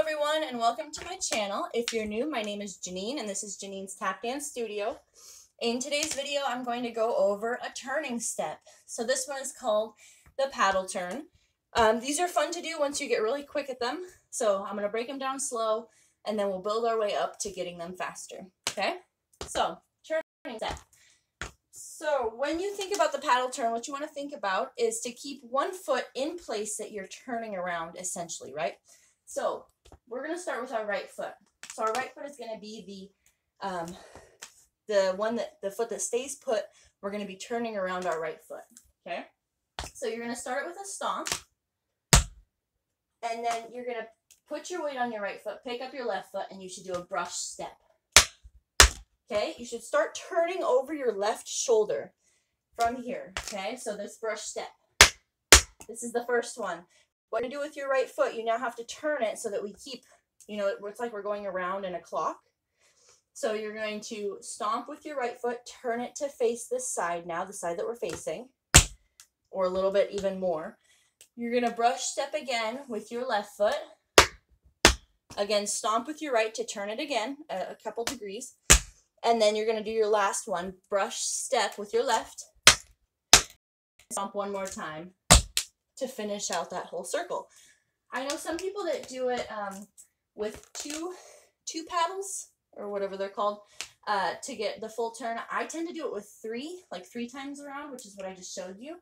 everyone, and welcome to my channel. If you're new, my name is Janine and this is Janine's Tap Dance Studio. In today's video, I'm going to go over a turning step. So this one is called the paddle turn. These are fun to do once you get really quick at them. So I'm going to break them down slow and then we'll build our way up to getting them faster. Okay? So, turning step. So when you think about the paddle turn, what you want to think about is to keep one foot in place that you're turning around, essentially, right? So we're going to start with our right foot. So our right foot is going to be the foot that stays put. We're going to be turning around our right foot. Okay. So you're going to start with a stomp, and then you're going to put your weight on your right foot, pick up your left foot, and you should do a brush step. Okay. You should start turning over your left shoulder from here. Okay. So this brush step. This is the first one. What you do with your right foot, you now have to turn it so that we keep, it's like we're going around in a clock. So you're going to stomp with your right foot, turn it to face this side now, the side that we're facing, or a little bit even more. You're going to brush step again with your left foot. Again, stomp with your right to turn it again a couple degrees. And then you're going to do your last one, brush step with your left. Stomp one more time to finish out that whole circle. I know some people that do it with two paddles or whatever they're called to get the full turn. I tend to do it with like three times around, which is what I just showed you.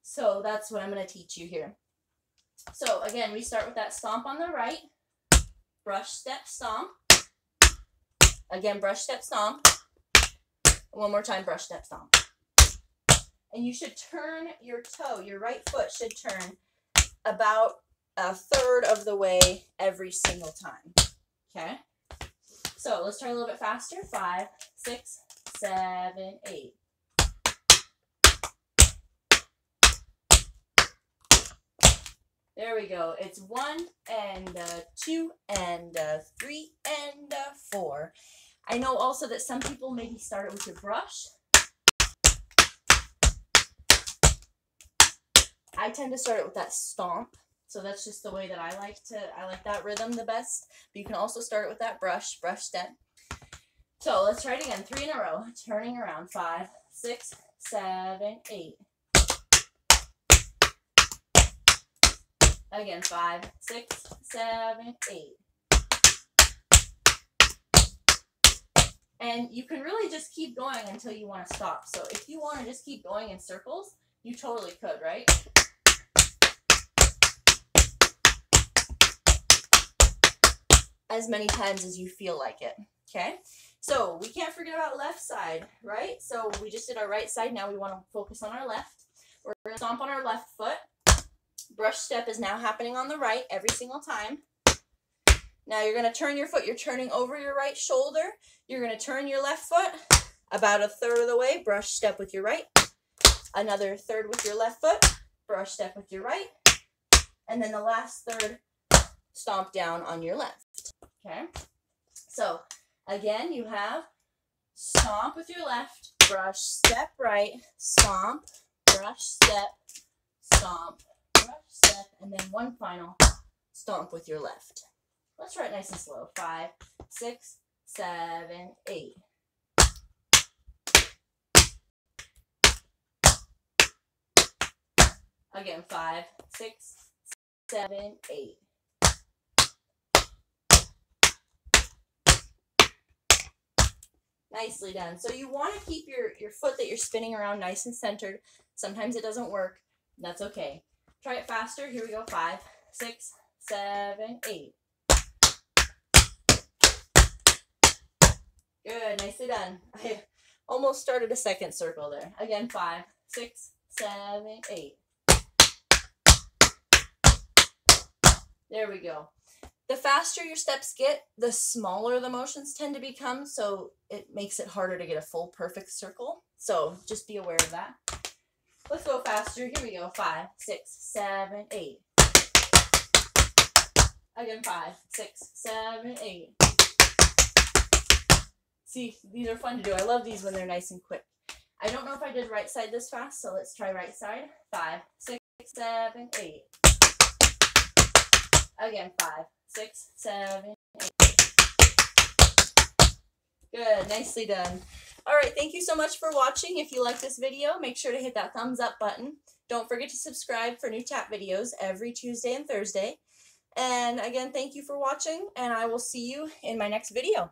So that's what I'm going to teach you here. So again, we start with that stomp on the right, brush step stomp. Again, brush step stomp. One more time, brush step stomp. And you should turn your toe, your right foot should turn about a third of the way every single time. Okay? So let's try a little bit faster. 5, 6, 7, 8. There we go. It's 1 and 2 and 3 and 4. I know also that some people maybe start it with your brush. I tend to start it with that stomp, so that's just the way that I like that rhythm the best. But you can also start it with that brush step. So let's try it again, 3 in a row, turning around. 5, 6, 7, 8. Again, 5, 6, 7, 8. And you can really just keep going until you want to stop. So if you want to just keep going in circles, you totally could, right? As many times as you feel like it. Okay, so we can't forget about left side, right? So we just did our right side. Now we want to focus on our left. We're going to stomp on our left foot. Brush step is now happening on the right every single time. Now you're going to turn your foot. You're turning over your right shoulder. You're going to turn your left foot about a third of the way. Brush step with your right. Another third with your left foot. Brush step with your right. And then the last third, stomp down on your left. Okay, so again, you have stomp with your left, brush step right, stomp, brush step, stomp, brush step, and then one final stomp with your left. Let's try it nice and slow. 5, 6, 7, 8. Again, 5, 6, 7, 8. Nicely done. So you want to keep your foot that you're spinning around nice and centered. Sometimes it doesn't work. That's okay. Try it faster. Here we go. 5, 6, 7, 8. Good. Nicely done. I almost started a second circle there. Again, 5, 6, 7, 8. There we go. The faster your steps get, the smaller the motions tend to become, so it makes it harder to get a full perfect circle. So just be aware of that. Let's go faster. Here we go. 5, 6, 7, 8. Again, 5, 6, 7, 8. See, these are fun to do. I love these when they're nice and quick. I don't know if I did right side this fast, so let's try right side. 5, 6, 7, 8. Again, 5, 6, 7, 8. Good, nicely done. All right, thank you so much for watching. If you like this video, make sure to hit that thumbs up button. Don't forget to subscribe for new tap videos every Tuesday and Thursday. And again, thank you for watching, and I will see you in my next video.